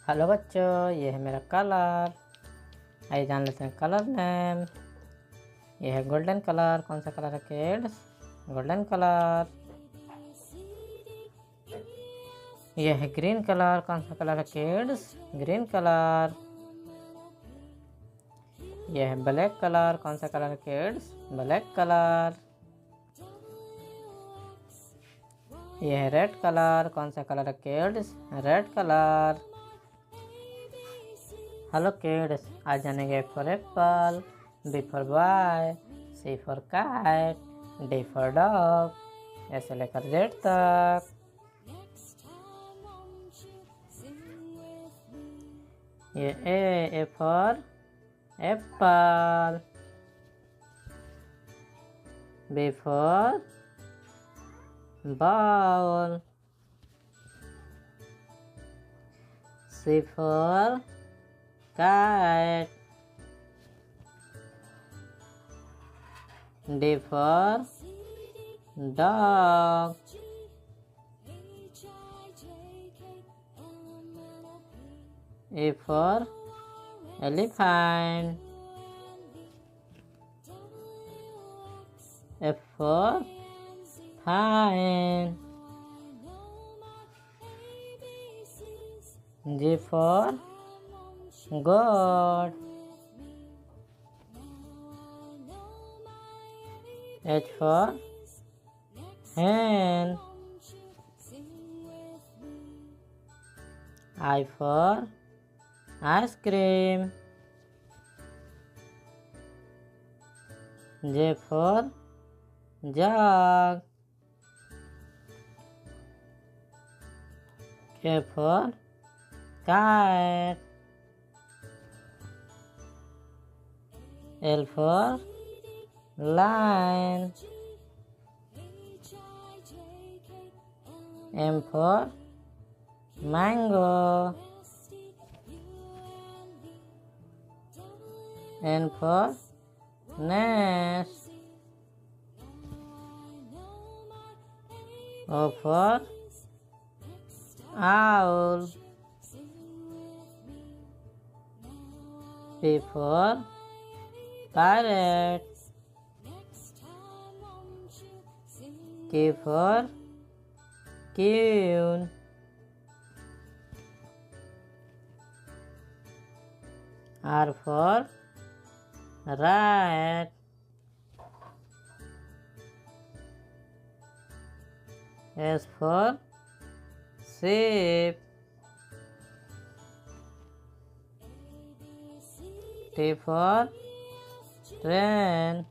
Hello बच्चों, ये है मेरा कलर। आइए जान लेते हैं कलर नेम। ये है गोल्डन कलर। कौन सा कलर है किड्स? Golden colour. ये है ग्रीन कलर। कौन सा कलर है किड्स? Green colour. ये है ब्लैक कलर। कौन सा कलर है किड्स? Black colour. ये है रेड कलर। कौन सा कलर है kids? Red colour. Hello kids, आज जानेंगे for apple, B for boy, C for cat, D for dog, ऐसे लेकर जेड तक। ये A for apple, B for ball, C for cat, D for dog, E for elephant, F for fan, G for God, H for hand, I for ice cream, J for jug, K for cat, L for lion, M for mango, N for nest, O for owl, P for parrot, Q for queen, R for rat, S for sheep, T for train,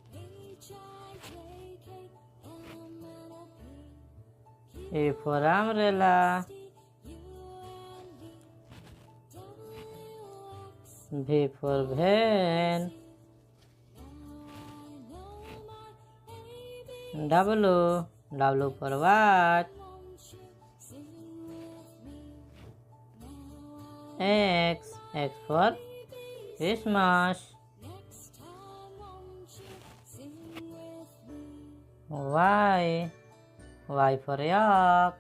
E for umbrella, V for van, W for watch, X for Christmas, Y for yak,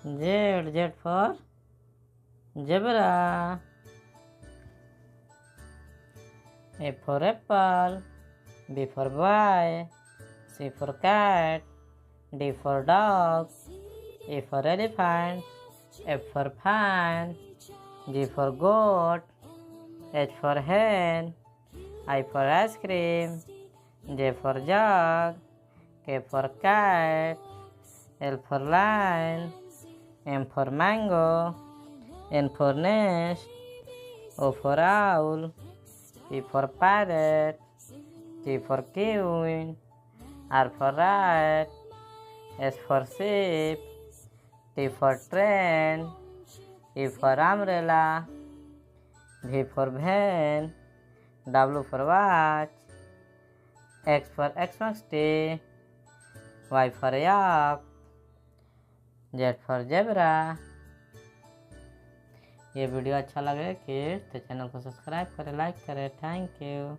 Z for zebra, A for apple, B for boy, C for cat, D for dog, E for elephant, F for fan, G for goat, H for hen, I for ice cream, J for jug, K for cat, L for lion, M for mango, N for nest, O for owl, P for parrot, Q for queen, R for rat, S for sheep, T for train, E for umbrella, V for van, W for watch, X for Xmas T, Y for yak, Z for zebra। ये video अच्छा लगे कि तो channel को subscribe करें, like करें। Thank you.